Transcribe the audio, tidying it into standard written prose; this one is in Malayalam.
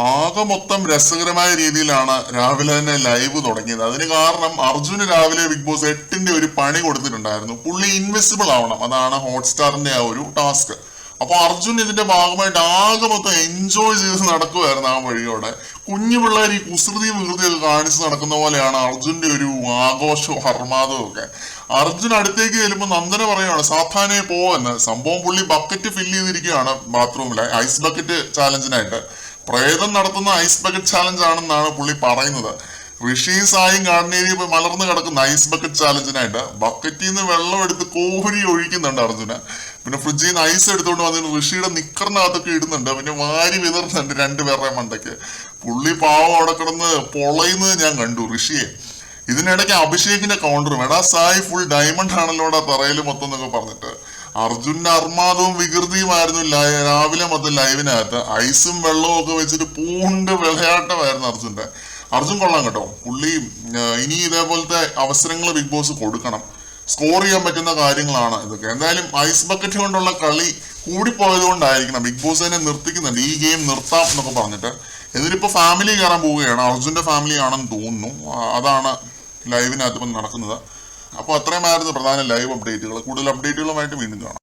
ആകെ മൊത്തം രസകരമായ രീതിയിലാണ് രാവിലെ തന്നെ ലൈവ് തുടങ്ങിയത്. അതിന് കാരണം അർജുന് രാവിലെ ബിഗ് ബോസ് 8 ഒരു പണി കൊടുത്തിട്ടുണ്ടായിരുന്നു. പുള്ളി ഇൻവിസിബിൾ ആവണം, അതാണ് ഹോട്ട്സ്റ്റാറിന്റെ ആ ഒരു ടാസ്ക്. അപ്പൊ അർജുൻ ഇതിന്റെ ഭാഗമായിട്ട് ആകെ മൊത്തം എൻജോയ് ചെയ്ത് നടക്കുമായിരുന്നു ആ വഴിയോടെ. കുഞ്ഞു പിള്ളേർ ഈ കുസൃതിയും വികൃതിയൊക്കെ കാണിച്ച് നടക്കുന്ന പോലെയാണ് അർജുന്റെ ഒരു ആഘോഷവും ഹർമാദവും ഒക്കെ. അർജുൻ അടുത്തേക്ക് ചെല്ലുമ്പോൾ നന്ദന പറയുകയാണ് സാധാരണ പോവെന്ന്. സംഭവം പുള്ളി ബക്കറ്റ് ഫില്ല് ചെയ്തിരിക്കുകയാണ് ബാത്റൂമിലെ ഐസ് ബക്കറ്റ് ചാലഞ്ചിനായിട്ട്. പ്രേതം നടത്തുന്ന ഐസ് ബക്കറ്റ് ചാലഞ്ച് ആണെന്നാണ് പുള്ളി പറയുന്നത്. ഋഷി സായും ഗാർഡൻ ഏരിയ മലർന്ന് കിടക്കുന്ന ഐസ് ബക്കറ്റ് ചാലഞ്ചിനായിട്ട് ബക്കറ്റിൽ നിന്ന് വെള്ളം എടുത്ത് കോരി ഒഴിക്കുന്നുണ്ട് അർജുന. പിന്നെ ഫ്രിഡ്ജിൽ നിന്ന് ഐസ് എടുത്തുകൊണ്ട് വന്നിട്ട് ഋഷിയുടെ നിക്കറിനകത്തൊക്കെ ഇടുന്നുണ്ട്. പിന്നെ വാരി വിതറുന്നുണ്ട് രണ്ടുപേരുടെ മണ്ടയ്ക്ക്. പുള്ളി പാവം അവിടെ കിടന്ന് പൊളയുന്നത് ഞാൻ കണ്ടു ഋഷിയെ. ഇതിനിടയ്ക്ക് അഭിഷേകിന്റെ കൗണ്ടറും, എടാ സായി ഫുൾ ഡയമണ്ട് ആണല്ലോടാ തറയിൽ മൊത്തം എന്നൊക്കെ പറഞ്ഞിട്ട്. അർജുന്റെ അർമാദവും വികൃതിയുമായിരുന്നു രാവിലെ മൊത്തം ലൈവിനകത്ത്. ഐസും വെള്ളവും ഒക്കെ വെച്ചിട്ട് പൂണ്ട് വിളയാട്ടമായിരുന്നു അർജുന്റെ. അർജുൻ കൊള്ളാം കേട്ടോ. പുള്ളി ഇനി ഇതേപോലത്തെ അവസരങ്ങൾ ബിഗ് ബോസ് കൊടുക്കണം. സ്കോർ ചെയ്യാൻ പറ്റുന്ന കാര്യങ്ങളാണ് ഇതൊക്കെ. എന്തായാലും ഐസ് ബക്കറ്റ് കൊണ്ടുള്ള കളി കൂടിപ്പോയത് കൊണ്ടായിരിക്കണം ബിഗ് ബോസ് തന്നെ നിർത്തിക്കുന്നുണ്ട്, ഈ ഗെയിം നിർത്താം എന്നൊക്കെ പറഞ്ഞിട്ട്. എന്നിട്ടിപ്പോ ഫാമിലി കയറാൻ പോവുകയാണ്. അർജുന്റെ ഫാമിലി ആണെന്ന് തോന്നുന്നു. അതാണ് ലൈവിനകത്ത് ഇപ്പം നടക്കുന്നത്. അപ്പോൾ അത്രയുമായിരുന്നു പ്രധാന ലൈവ് അപ്ഡേറ്റുകൾ. കൂടുതൽ അപ്ഡേറ്റുകളുമായിട്ട് വീണ്ടും കാണാം.